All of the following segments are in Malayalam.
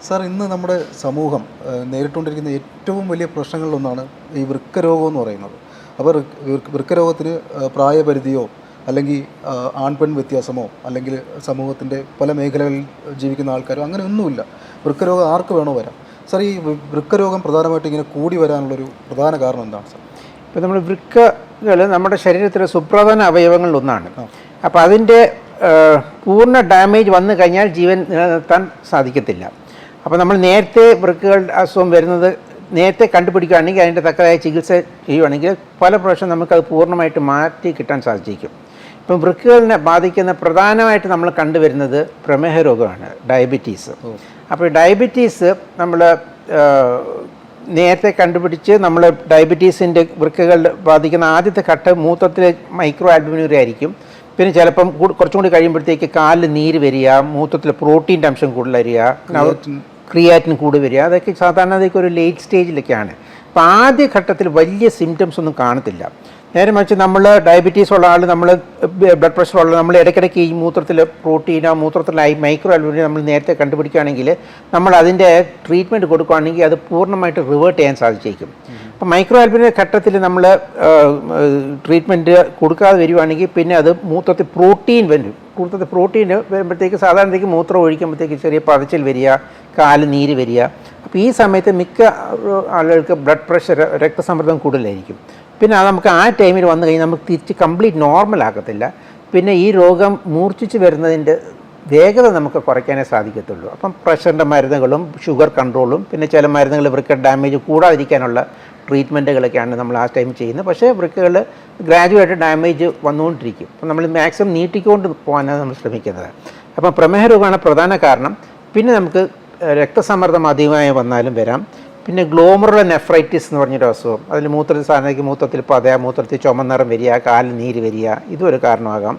സാർ, ഇന്ന് നമ്മുടെ സമൂഹം നേരിട്ടുകൊണ്ടിരിക്കുന്ന ഏറ്റവും വലിയ പ്രശ്നങ്ങളിലൊന്നാണ് ഈ വൃക്കരോഗം എന്ന് പറയുന്നത്. അപ്പോൾ വൃക്കരോഗത്തിന് പ്രായപരിധിയോ അല്ലെങ്കിൽ ആൺപെൺ വ്യത്യാസമോ അല്ലെങ്കിൽ സമൂഹത്തിൻ്റെ പല മേഖലകളിൽ ജീവിക്കുന്ന ആൾക്കാരോ അങ്ങനെ ഒന്നുമില്ല. വൃക്കരോഗം ആർക്ക് വേണോ വരാം. സാർ, ഈ വൃക്കരോഗം പ്രധാനമായിട്ട് ഇങ്ങനെ കൂടി വരാനുള്ളൊരു പ്രധാന കാരണം എന്താണ് സാർ? ഇപ്പോൾ നമ്മൾ വൃക്കകൾ നമ്മുടെ ശരീരത്തിലെ സുപ്രധാന അവയവങ്ങളിലൊന്നാണ്. അപ്പോൾ അതിൻ്റെ പൂർണ്ണ ഡാമേജ് വന്നു കഴിഞ്ഞാൽ ജീവൻ നിലനിർത്താൻ സാധിക്കത്തില്ല. അപ്പോൾ നമ്മൾ നേരത്തെ വൃക്കകൾ അസുഖം വരുന്നത് നേരത്തെ കണ്ടുപിടിക്കുകയാണെങ്കിൽ അതിൻ്റെ തക്കതായ ചികിത്സ ചെയ്യുകയാണെങ്കിൽ പല പ്രാവശ്യം നമുക്കത് പൂർണ്ണമായിട്ട് മാറ്റി കിട്ടാൻ സാധിക്കും. ഇപ്പം വൃക്കകളിനെ ബാധിക്കുന്ന പ്രധാനമായിട്ട് നമ്മൾ കണ്ടുവരുന്നത് പ്രമേഹ രോഗമാണ്, ഡയബറ്റീസ്. അപ്പോൾ ഡയബറ്റീസ് നമ്മൾ നേരത്തെ കണ്ടുപിടിച്ച് നമ്മൾ ഡയബറ്റീസിൻ്റെ വൃക്കകൾ ബാധിക്കുന്ന ആദ്യത്തെ ഘട്ടം മൂത്രത്തിലെ മൈക്രോ ആൽബുമിനുറി ആയിരിക്കും. പിന്നെ ചിലപ്പം കുറച്ചും കൂടി കഴിയുമ്പോഴത്തേക്ക് കാലിൽ നീര് വരിക, മൂത്രത്തിൽ പ്രോട്ടീൻ്റെ അംശം കൂടുതൽ വരിക, ക്രിയാറ്റിൻ കൂടി വരിക. അതൊക്കെ സാധാരണ അതൊക്കെ ഒരു ലേറ്റ് സ്റ്റേജിലൊക്കെയാണ്. അപ്പോൾ ആദ്യ ഘട്ടത്തിൽ വലിയ സിംറ്റംസ് ഒന്നും കാണത്തില്ല. നേരെ മറിച്ച് നമ്മൾ ഡയബറ്റീസ് ഉള്ള ആൾ, നമ്മൾ ബ്ലഡ് പ്രഷർ ഉള്ള നമ്മൾ ഇടയ്ക്കിടയ്ക്ക് ഈ മൂത്രത്തിൽ പ്രോട്ടീനോ മൂത്രത്തിലായി മൈക്രോ ആൽബുമിനെ നമ്മൾ നേരത്തെ കണ്ടുപിടിക്കുകയാണെങ്കിൽ നമ്മൾ അതിൻ്റെ ട്രീറ്റ്മെൻറ്റ് കൊടുക്കുകയാണെങ്കിൽ അത് പൂർണ്ണമായിട്ട് റിവേർട്ട് ചെയ്യാൻ സാധിച്ചേക്കും. അപ്പോൾ മൈക്രോ ആൽബുമിനെ ഘട്ടത്തിൽ നമ്മൾ ട്രീറ്റ്മെൻറ്റ് കൊടുക്കാതെ വരികയാണെങ്കിൽ പിന്നെ അത് മൂത്രത്തിൽ പ്രോട്ടീൻ വരും. മൂത്രത്തിൽ പ്രോട്ടീൻ വരുമ്പോഴത്തേക്ക് സാധാരണത്തേക്ക് മൂത്രം ഒഴിക്കുമ്പോഴത്തേക്ക് ചെറിയ പതച്ചിൽ വരിക, കാല് നീര് വരിക. അപ്പോൾ ഈ സമയത്ത് മിക്ക ആളുകൾക്ക് ബ്ലഡ് പ്രഷർ, രക്തസമ്മർദ്ദം കൂടുതലായിരിക്കും. പിന്നെ അത് നമുക്ക് ആ ടൈമിൽ വന്നു കഴിഞ്ഞാൽ നമുക്ക് തിരിച്ച് കംപ്ലീറ്റ് നോർമൽ ആക്കത്തില്ല. പിന്നെ ഈ രോഗം മൂർച്ഛിച്ച് വരുന്നതിൻ്റെ വേഗത നമുക്ക് കുറയ്ക്കാനേ സാധിക്കത്തുള്ളൂ. അപ്പം പ്രഷറിൻ്റെ മരുന്നുകളും ഷുഗർ കൺട്രോളും പിന്നെ ചില മരുന്നുകൾ വൃക്ക ഡാമേജ് കൂടാതിരിക്കാനുള്ള ട്രീറ്റ്മെൻറ്റുകളൊക്കെയാണ് നമ്മൾ ആ ടൈം ചെയ്യുന്നത്. പക്ഷേ വൃക്കകൾ ഗ്രാജുവേറ്റ് ഡാമേജ് വന്നുകൊണ്ടിരിക്കും. അപ്പം നമ്മൾ മാക്സിമം നീട്ടിക്കൊണ്ട് പോകാനാണ് നമ്മൾ ശ്രമിക്കുന്നത്. അപ്പം പ്രമേഹ രോഗമാണ് പ്രധാന കാരണം. പിന്നെ നമുക്ക് രക്തസമ്മർദ്ദം അധികമായി വന്നാലും വരാം. പിന്നെ ഗ്ലോമറുലർ നെഫ്രൈറ്റിസ് എന്ന് പറഞ്ഞൊരു അസുഖം, അതിൽ സാധാരണയ്ക്ക് മൂത്രത്തിൽ പതയ, മൂത്രത്തിൽ ചുമനിറം വരിക, കാലിൽ നീര് വരിക, ഇതും ഒരു കാരണമാകാം.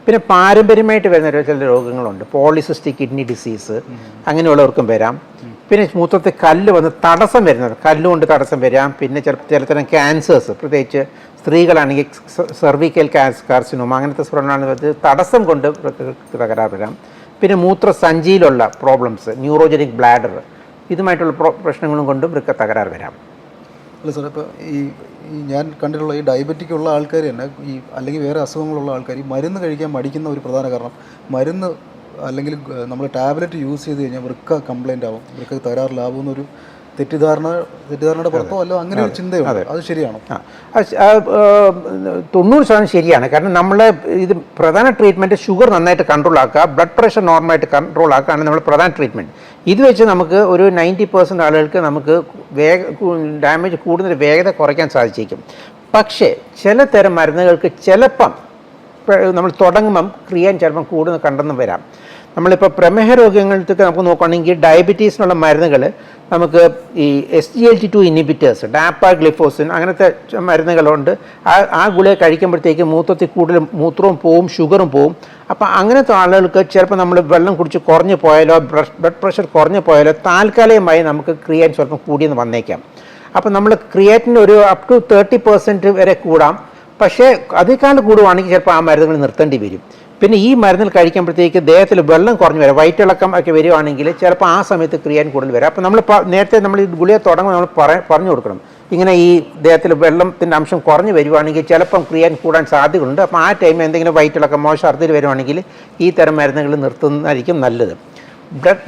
പിന്നെ പാരമ്പര്യമായിട്ട് വരുന്ന ചില രോഗങ്ങളുണ്ട്, പോളിസിസ്റ്റിക് കിഡ്നി ഡിസീസ്, അങ്ങനെയുള്ളവർക്കും വരാം. പിന്നെ മൂത്രത്തിൽ കല്ല് വന്ന് തടസ്സം വരുന്നത്, കല്ലുകൊണ്ട് തടസ്സം വരാം. പിന്നെ ചിലതരം ക്യാൻസേഴ്സ്, പ്രത്യേകിച്ച് സ്ത്രീകളാണെങ്കിൽ സെർവിക്കൽ കാർസിനോമ, അങ്ങനത്തെ സ്ഫുരണമാണ് തടസ്സം കൊണ്ട് തകരാറ് വരാം. പിന്നെ മൂത്രസഞ്ചിയിലുള്ള പ്രോബ്ലംസ്, ന്യൂറോജനിക് ബ്ലാഡർ, ഇതുമായിട്ടുള്ള പ്രശ്നങ്ങളും കൊണ്ടും വൃക്ക തകരാറ് വരാം. അല്ല സാർ, ഇപ്പോൾ ഈ ഞാൻ കണ്ടിട്ടുള്ള ഈ ഡയബറ്റിക് ഉള്ള ആൾക്കാർ തന്നെ അല്ലെങ്കിൽ വേറെ അസുഖങ്ങളുള്ള ആൾക്കാർ ഈ മരുന്ന് കഴിക്കാൻ മടിക്കുന്ന ഒരു പ്രധാന കാരണം, മരുന്ന് അല്ലെങ്കിൽ ടാബ്ലറ്റ് യൂസ് ചെയ്ത് കഴിഞ്ഞാൽ വൃക്ക കംപ്ലൈൻ്റ് ആവും, വൃക്ക തകരാറിലാവുമെന്നൊരു തെറ്റിദ്ധാരണയുടെ പുറത്തോ അല്ലോ അങ്ങനെ ഒരു ചിന്തയുണ്ട്. അത് ശരിയാണോ? 90% ശരിയാണ്. കാരണം നമ്മൾ ഇത് പ്രധാന ട്രീറ്റ്മെൻറ്റ് ഷുഗർ നന്നായിട്ട് കൺട്രോൾ ആക്കുക, ബ്ലഡ് പ്രഷർ നോർമലായിട്ട് കൺട്രോൾ ആക്കുകയാണ് നമ്മൾ പ്രധാന ട്രീറ്റ്മെൻറ്റ്. ഇത് വെച്ച് നമുക്ക് ഒരു 90% ആളുകൾക്ക് നമുക്ക് ഡാമേജ് കൂടുതൽ വേഗത കുറയ്ക്കാൻ സാധിച്ചേക്കും. പക്ഷേ ചില തരം മരുന്നുകൾക്ക് ചിലപ്പം നമ്മൾ തുടങ്ങുമ്പം ക്രിയാൻ ചിലപ്പം കൂടുതൽ കണ്ടെന്നും വരാം. നമ്മളിപ്പോൾ പ്രമേഹ രോഗങ്ങൾക്ക് നമുക്ക് നോക്കുകയാണെങ്കിൽ ഡയബറ്റീസിനുള്ള മരുന്നുകൾ നമുക്ക് ഈ SGLT2 ഇൻഹിബിറ്റേഴ്സ്, ഡാപ്പാഗ്ലിഫോസിൻ, അങ്ങനത്തെ മരുന്നുകളുണ്ട്. ആ ഗുളിക കഴിക്കുമ്പോഴത്തേക്ക് മൂത്രത്തിൽ കൂടുതൽ മൂത്രവും പോവും, ഷുഗറും പോവും. അപ്പോൾ അങ്ങനത്തെ ആളുകൾക്ക് ചിലപ്പോൾ നമ്മൾ വെള്ളം കുടിച്ച് കുറഞ്ഞു പോയാലോ ബ്ലഡ് പ്രഷർ കുറഞ്ഞു പോയാലോ താൽക്കാലികമായി നമുക്ക് ക്രിയാറ്റിൻ സ്വല്പം കൂടിയെന്ന് വന്നേക്കാം. അപ്പോൾ നമ്മൾ ക്രിയാറ്റിൻ ഒരു അപ് ടു 30% വരെ കൂടാം. പക്ഷേ അതിനേക്കാൾ കൂടുവാണെങ്കിൽ ചിലപ്പോൾ ആ മരുന്നുകൾ നിർത്തേണ്ടി വരും. പിന്നെ ഈ മരുന്നിൽ കഴിക്കുമ്പോഴത്തേക്ക് ദേഹത്തിൽ വെള്ളം കുറഞ്ഞു വരാം, വയറ്റിളക്കം ഒക്കെ വരുവാണെങ്കിൽ ചിലപ്പോൾ ആ സമയത്ത് ക്രിയാറ്റിൻ കൂടുതൽ വരാം. അപ്പോൾ നമ്മൾ നേരത്തെ നമ്മൾ ഈ ഗുളിക തുടങ്ങുമ്പോൾ നമ്മൾ പറഞ്ഞു കൊടുക്കണം, ഇങ്ങനെ ഈ ദേഹത്തിൽ വെള്ളത്തിൻ്റെ അംശം കുറഞ്ഞു വരുവാണെങ്കിൽ ചിലപ്പം ക്രിയാറ്റിൻ കൂടാൻ സാധ്യതയുണ്ട്. അപ്പോൾ ആ ടൈമിൽ എന്തെങ്കിലും വയറ്റിളക്കമോ ഛർദ്ദിൽ വരുവാണെങ്കിൽ ഈ തരം മരുന്നുകൾ നിർത്തുന്നതായിരിക്കും നല്ലത്.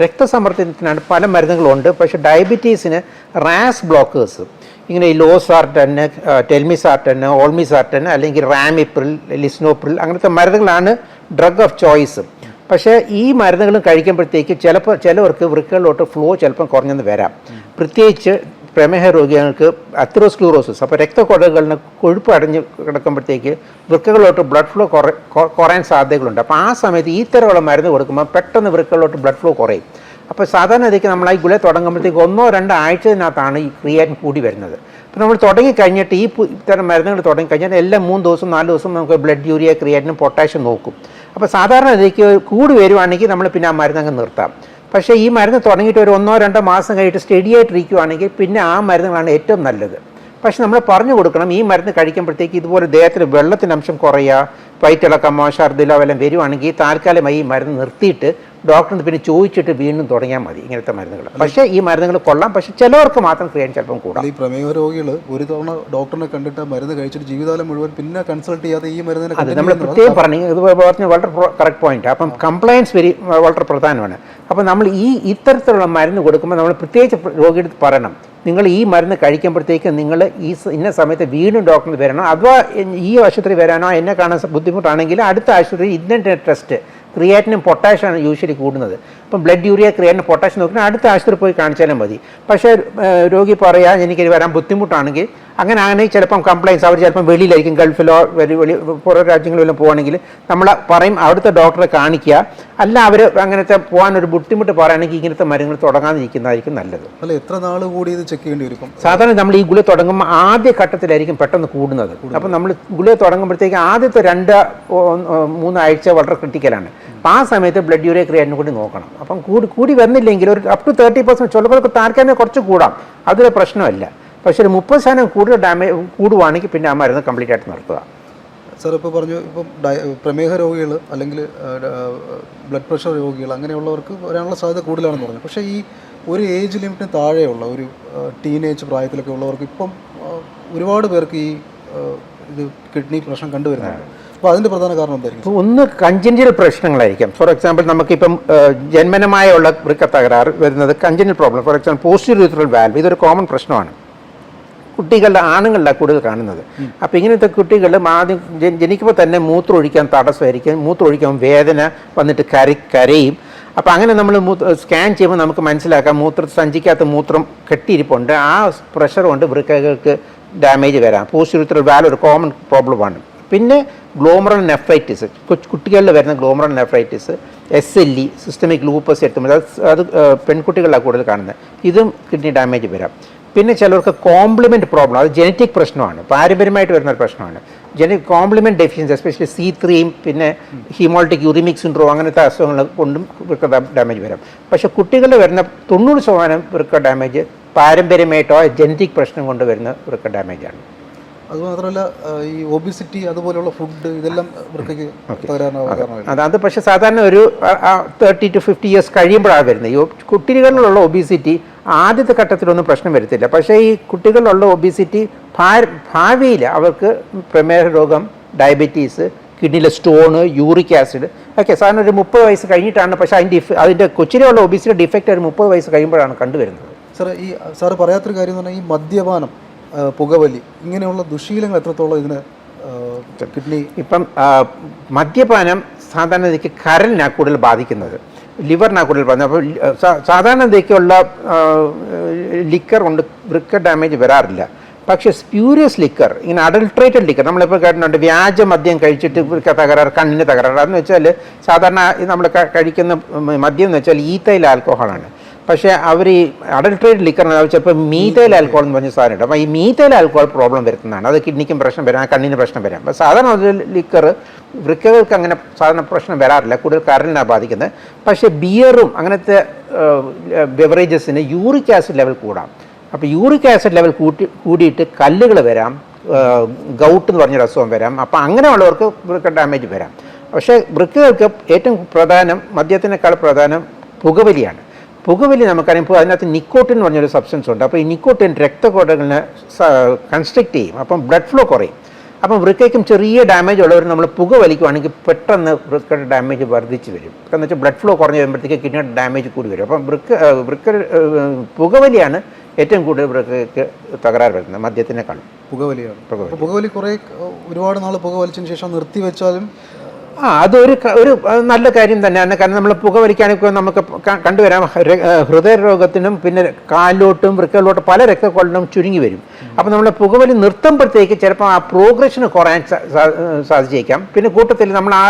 രക്തസമ്മർദ്ദത്തിനാണ് പല മരുന്നുകളുണ്ട്. പക്ഷേ ഡയബറ്റീസിന് റാസ് ബ്ലോക്കേഴ്സ്, ഇങ്ങനെ ഈ ലോസാർട്ടൻ, ടെൽമിസാർട്ടൻ, ഓൾമിസാർട്ടൻ, അല്ലെങ്കിൽ റാമിപ്രിൽ, ലിസ്നോപ്രിൽ, അങ്ങനത്തെ മരുന്നുകളാണ് ഡ്രഗ് ഓഫ് ചോയ്സ്. പക്ഷേ ഈ മരുന്നുകളും കഴിക്കുമ്പോഴത്തേക്ക് ചിലവർക്ക് വൃക്കകളിലോട്ട് ഫ്ലോ ചിലപ്പം കുറഞ്ഞെന്ന് വരാം. പ്രത്യേകിച്ച് പ്രമേഹ രോഗികൾക്ക് അത്രോസ്ക്ലീറോസിസ്, അപ്പോൾ രക്തക്കൊഴലുകളിന് കൊഴുപ്പ് അടഞ്ഞ് കിടക്കുമ്പോഴത്തേക്ക് വൃക്കകളിലോട്ട് ബ്ലഡ് ഫ്ലോ കുറയാൻ സാധ്യതകളുണ്ട്. അപ്പോൾ ആ സമയത്ത് ഈ തരമുള്ള മരുന്ന് കൊടുക്കുമ്പോൾ പെട്ടെന്ന് വൃക്കകളിലോട്ട് ബ്ലഡ് ഫ്ലോ കുറയും. അപ്പോൾ സാധാരണ ഇതിക്ക് നമ്മൾ ഈ ഗുളിക തുടങ്ങുമ്പോഴത്തേക്ക് 1-2 ആഴ്ചതിനകത്താണ് ഈ ക്രിയാറ്റിൻ കൂടി വരുന്നത്. അപ്പോൾ നമ്മൾ തുടങ്ങിക്കഴിഞ്ഞിട്ട് ഈ ഇത്തരം മരുന്നുകൾ തുടങ്ങിക്കഴിഞ്ഞാൽ എല്ലാം 3 ദിവസം 4 ദിവസം നമുക്ക് ബ്ലഡ് യൂറിയ, ക്രിയാറ്റിനും പൊട്ടാഷ്യം നോക്കും. അപ്പോൾ സാധാരണ ഇതിക്ക് കൂടി വരുവാണെങ്കിൽ നമ്മൾ പിന്നെ ആ മരുന്ന് അങ്ങ് നിർത്താം. പക്ഷേ ഈ മരുന്ന് തുടങ്ങിയിട്ട് ഒരു 1-2 മാസം കഴിഞ്ഞിട്ട് സ്റ്റഡി ആയിട്ടിരിക്കുവാണെങ്കിൽ പിന്നെ ആ മരുന്നുകളാണ് ഏറ്റവും നല്ലത്. പക്ഷെ നമ്മൾ പറഞ്ഞു കൊടുക്കണം, ഈ മരുന്ന് കഴിക്കുമ്പോഴത്തേക്ക് ഇതുപോലെ ദേഹത്തിൽ വെള്ളത്തിൻ്റെ അംശം കുറയുക, വയറ്റിളക്കമോ ഛർദ്ദിലോ വല്ലതും വരുവാണെങ്കിൽ താൽക്കാലികമായി ഈ മരുന്ന് നിർത്തിയിട്ട് ഡോക്ടറിന് പിന്നെ ചോദിച്ചിട്ട് വീണ്ടും തുടങ്ങിയാൽ മതി ഇങ്ങനത്തെ മരുന്നുകൾ. പക്ഷേ ഈ മരുന്നുകൾ കൊള്ളാം, പക്ഷേ ചിലവർക്ക് മാത്രം ക്രിയാറ്റിൻ ചിലപ്പം കൂടാം. ഈ പ്രമേഹ രോഗികൾ ഒരു തവണ ഡോക്ടറിനെ കണ്ടിട്ട് മരുന്ന് കഴിച്ചിട്ട് ജീവിതകാലം മുഴുവൻ പിന്നെ കൺസൾട്ട് ചെയ്യാതെ ഈ മരുന്നിനെ അത് നമ്മൾ പ്രത്യേകം പറഞ്ഞു, ഇത് പറഞ്ഞ വളരെ കറക്റ്റ് പോയിന്റ്. അപ്പം കംപ്ലയൻസ് വളരെ പ്രധാനമാണ്. അപ്പം നമ്മൾ ഇത്തരത്തിലുള്ള മരുന്ന് കൊടുക്കുമ്പോൾ നമ്മൾ പ്രത്യേകിച്ച് രോഗിയുടെ പറയണം, നിങ്ങൾ ഈ മരുന്ന് കഴിക്കുമ്പോഴത്തേക്ക് നിങ്ങൾ ഇന്ന സമയത്ത് വീണ്ടും ഡോക്ടറിന് വരണം, അഥവാ ഈ ആശുപത്രി വരാനോ എന്നെ കാണാൻ ബുദ്ധിമുട്ടാണെങ്കിൽ അടുത്ത ആശുപത്രി ഇന്ന ടെസ്റ്റ് ക്രിയാറ്റിനും പൊട്ടാഷ്യാണ് യൂഷ്വലി കൂടുന്നത്. ഇപ്പം ബ്ലഡ് യൂറിയ ക്രിയാറ്റിന് പൊട്ടാഷ്യം നോക്കിയാൽ അടുത്ത ആശുപത്രി പോയി കാണിച്ചാലും മതി. പക്ഷേ രോഗി പറയാൻ എനിക്ക് വരാൻ ബുദ്ധിമുട്ടാണെങ്കിൽ അങ്ങനെയാണെങ്കിൽ ചിലപ്പം കംപ്ലയിൻസ് അവർ ചിലപ്പം വെളിയിലായിരിക്കും, ഗൾഫിലോ പുറം രാജ്യങ്ങളിലും പോകുകയാണെങ്കിൽ നമ്മൾ പറയും അവിടുത്തെ ഡോക്ടറെ കാണിക്കുക. അല്ല അവർ അങ്ങനത്തെ പോകാനൊരു ബുദ്ധിമുട്ട് പറയുകയാണെങ്കിൽ ഇങ്ങനത്തെ മരുന്നുകൾ തുടങ്ങാതിരിക്കുന്നതായിരിക്കും നല്ലത്. അല്ല, എത്ര നാൾ കൂടി ഇത് ചെക്ക് ചെയ്യേണ്ടി വരും? സാധാരണ നമ്മൾ ഈ ഗുളിക തുടങ്ങുമ്പോൾ ആദ്യ ഘട്ടത്തിലായിരിക്കും പെട്ടെന്ന് കൂടുന്നത്. അപ്പം നമ്മൾ ഗുളിക തുടങ്ങുമ്പോഴത്തേക്ക് ആദ്യത്തെ 2-3 ആഴ്ച വളരെ ക്രിട്ടിക്കലാണ്. അപ്പം ആ സമയത്ത് ബ്ലഡ് യൂറിയ ക്രിയാറ്റിനും കൂടി നോക്കണം. അപ്പം കൂടി വരുന്നില്ലെങ്കിൽ ഒരു അപ് ടു 30% ചിലപ്പോൾ താൽക്കാലികം കുറച്ച് കൂടാം, അതൊരു പ്രശ്നമല്ല. പക്ഷേ ഒരു 30% കൂടുതൽ കൂടുവാണെങ്കിൽ പിന്നെ ആ മരുന്ന് കംപ്ലീറ്റ് ആയിട്ട് നിർത്തുക. സാർ ഇപ്പോൾ പറഞ്ഞു, ഇപ്പം പ്രമേഹ രോഗികൾ അല്ലെങ്കിൽ ബ്ലഡ് പ്രഷർ രോഗികൾ അങ്ങനെയുള്ളവർക്ക് വരാനുള്ള സാധ്യത കൂടുതലാണെന്ന് പറഞ്ഞു. പക്ഷേ ഈ ഒരു ഏജ് ലിമിറ്റിന് താഴെയുള്ള ഒരു ടീനേജ് പ്രായത്തിലൊക്കെ ഉള്ളവർക്ക് ഇപ്പം ഒരുപാട് പേർക്ക് ഈ ഇത് കിഡ്നി പ്രശ്നം കണ്ടുവരുന്നുണ്ട്. അപ്പോൾ അതിൻ്റെ പ്രധാന കാരണം എന്തായിരിക്കും? ഒന്ന് കഞ്ചനിറ്റൽ പ്രശ്നങ്ങളായിരിക്കും. ഫോർ എക്സാമ്പിൾ നമുക്കിപ്പം ജന്മനമായുള്ള വൃക്ക തകരാറ് വരുന്നത് congenital problem. For example posterior urethral valve, ഇതൊരു കോമൺ പ്രശ്നമാണ്. കുട്ടികളുടെ ആണുങ്ങളിലാണ് കൂടുതൽ കാണുന്നത്. അപ്പോൾ ഇങ്ങനത്തെ കുട്ടികൾ ആദ്യം ജനിക്കുമ്പോൾ തന്നെ മൂത്രം ഒഴിക്കാൻ തടസ്സമായിരിക്കും, മൂത്രം ഒഴിക്കാൻ വേദന വന്നിട്ട് കരയും. അപ്പോൾ അങ്ങനെ നമ്മൾ സ്കാൻ ചെയ്യുമ്പോൾ നമുക്ക് മനസ്സിലാക്കാം സഞ്ചിക്കകത്ത് മൂത്രം കെട്ടിയിരിപ്പുണ്ട്. ആ പ്രഷർ കൊണ്ട് വൃക്കകൾക്ക് ഡാമേജ് വരാം. പോസ്റ്റീരിയർ യൂറിത്രൽ വാൽവ് ഒരു കോമൺ പ്രോബ്ലമാണ്. പിന്നെ ഗ്ലോമറൽ നെഫ്രൈറ്റിസ്, കുട്ടികളിൽ വരുന്ന ഗ്ലോമറൽ നെഫ്രൈറ്റിസ്, SLE സിസ്റ്റമിക് ലൂപ്പസ് എടുത്തുമ്പോൾ അത് പെൺകുട്ടികളിലാണ് കൂടുതൽ കാണുന്നത്. ഇതും കിഡ്നി ഡാമേജ് വരാം. പിന്നെ ചിലർക്ക് കോംപ്ലിമെൻറ്റ് പ്രോബ്ലം, അത് ജനറ്റിക് പ്രശ്നമാണ്, പാരമ്പര്യമായിട്ട് വരുന്നൊരു പ്രശ്നമാണ്. കോംപ്ലിമെൻറ്റ് ഡെഫിഷ്യൻസി എസ്പെഷ്യലി C3 പിന്നെ ഹീമോളിറ്റിക് യൂറിമിക് സിൻഡ്രോം അങ്ങനത്തെ അസുഖങ്ങൾ കൊണ്ടും വൃക്ക ഡാമേജ് വരാം. പക്ഷേ കുട്ടികളിൽ വരുന്ന 90% വൃക്ക ഡാമേജ് പാരമ്പര്യമായിട്ടോ ജനറ്റിക് പ്രശ്നം കൊണ്ട് വരുന്ന വൃക്ക ഡാമേജാണ്. അതുമാത്രമല്ല ഈ ഒബിസിറ്റി അതുപോലെയുള്ള ഫുഡ് ഇതെല്ലാം വൃക്കയ്ക്ക് തകരാറിനാണ്. അത് പക്ഷേ സാധാരണ ഒരു 30 to 50 years കഴിയുമ്പോഴാണ് വരുന്നത്. ഈ കുട്ടികളിലുള്ള ഒബിസിറ്റി ആദ്യത്തെ ഘട്ടത്തിലൊന്നും പ്രശ്നം വരുത്തില്ല. പക്ഷേ ഈ കുട്ടികളിലുള്ള ഒബിസിറ്റി ഭാവിയിൽ അവർക്ക് പ്രമേഹ രോഗം, ഡയബറ്റീസ്, കിഡ്നിയിലെ സ്റ്റോണ്, യൂറിക് ആസിഡ് ഒക്കെ സാധാരണ ഒരു 30 വയസ്സ് കഴിഞ്ഞിട്ടാണ്. പക്ഷേ അതിൻ്റെ കൊച്ചിലുള്ള ഒബിസിറ്റി ഡിഫക്റ്റ് ഒരു 30 വയസ്സ് കഴിയുമ്പോഴാണ് കണ്ടുവരുന്നത്. സാറ് പറയാത്തൊരു കാര്യം എന്ന് പറഞ്ഞാൽ ഈ മദ്യപാനം, പുകവലി ഇങ്ങനെയുള്ള ദുശീലങ്ങൾ എത്രത്തോളം ഇതിന് കിഡ്നി? ഇപ്പം മദ്യപാനം സാധാരണ ഇതിക്ക് കരളിനാണ് കൂടുതൽ ബാധിക്കുന്നത്, ലിവറിനാണ് കൂടുതൽ ബാധിക്കുന്നത്. അപ്പോൾ സാധാരണ ഇതിക്കുള്ള ലിക്കർ കൊണ്ട് വൃക്ക ഡാമേജ് വരാറില്ല. പക്ഷേ സ്പ്യൂരിയസ് ലിക്കർ, ഇങ്ങനെ അഡൾട്രേറ്റഡ് ലിക്കർ നമ്മളിപ്പോൾ കേട്ടിട്ടുണ്ട്, വ്യാജ മദ്യം കഴിച്ചിട്ട് വൃക്ക തകരാറ്, കണ്ണിന് തകരാറ്. അതെന്ന് വെച്ചാൽ സാധാരണ നമ്മൾ കഴിക്കുന്ന മദ്യം എന്ന് വെച്ചാൽ ഈത്തൈൽ ആൽക്കഹോളാണ്. പക്ഷേ അവർ ഈ അഡൾട്രേറ്റഡ് ലിക്കർ ചിലപ്പോൾ മീഥൈൽ ആൽക്കഹോൾ എന്ന് പറഞ്ഞ സാധനമുണ്ട്. അപ്പോൾ ഈ മീഥൈൽ ആൽക്കഹോൾ പ്രോബ്ലം വരുന്നതാണ്. അത് കിഡ്നിക്കും പ്രശ്നം വരാം, കണ്ണിന് പ്രശ്നം വരാം. അപ്പോൾ സാധാരണ ഒരു ലിക്കർ വൃക്കകൾക്ക് അങ്ങനെ സാധാരണ പ്രശ്നം വരാറില്ല, കൂടുതൽ കരളിനാണ് ബാധിക്കുന്നത്. പക്ഷേ ബിയറും അങ്ങനത്തെ ബെവറേജസിന് യൂറിക് ആസിഡ് ലെവൽ കൂടാം. അപ്പോൾ യൂറിക് ആസിഡ് ലെവൽ കൂടിയിട്ട് കല്ലുകൾ വരാം, ഗൗട്ട് എന്ന് പറഞ്ഞൊരു അസുഖം വരാം. അപ്പോൾ അങ്ങനെയുള്ളവർക്ക് വൃക്ക ഡാമേജ് വരാം. പക്ഷേ വൃക്കകൾക്ക് ഏറ്റവും പ്രധാനം, മദ്യത്തിനേക്കാൾ പ്രധാനം പുകവലിയാണ്. പുകവലി നമുക്കറിയാം. ഇപ്പോൾ അതിനകത്ത് നിക്കോട്ടിൻ എന്ന് പറഞ്ഞൊരു സബ്സ്റ്റൻസ് ഉണ്ട്. അപ്പോൾ ഈ നിക്കോട്ടിൻ രക്തക്കുഴലിനെ കൺസ്ട്രിക്റ്റ് ചെയ്യും, അപ്പം ബ്ലഡ് ഫ്ലോ കുറയും. അപ്പം വൃക്കയ്ക്കും ചെറിയ ഡാമേജ് ഉള്ളവർ നമ്മൾ പുക വലിക്കുവാണെങ്കിൽ പെട്ടെന്ന് വൃക്കയുടെ ഡാമേജ് വർദ്ധിച്ച് വരും. എന്ന് വെച്ചാൽ ബ്ലഡ് ഫ്ലോ കുറഞ്ഞ് വരുമ്പോഴത്തേക്ക് കിഡ്നിയുടെ ഡാമേജ് കൂടി വരും. അപ്പം പുകവലിയാണ് ഏറ്റവും കൂടുതൽ വൃക്കയ്ക്ക് തകരാറ് വരുന്നത് മദ്യത്തിനേക്കാളും. പുകവലിയാണ്. പുകവലി കുറേ ഒരുപാട് നാൾ പുക വലിച്ചതിന് ശേഷം നിർത്തി വെച്ചാലും അതൊരു നല്ല കാര്യം തന്നെയാണ്. കാരണം നമ്മൾ പുകവലിക്കാനൊക്കെ നമുക്ക് കണ്ടുവരാം, ഹൃദയരോഗത്തിനും പിന്നെ കാലിലോട്ടും വൃക്കകളിലോട്ടും പല രക്തക്കൊള്ളിനും ചുരുങ്ങി വരും. അപ്പോൾ നമ്മൾ പുകവലി നിർത്തുമ്പോഴത്തേക്ക് ചിലപ്പോൾ ആ പ്രോഗ്രഷന് കുറയാൻ സാധിച്ചേക്കാം. പിന്നെ കൂട്ടത്തിൽ നമ്മൾ ആ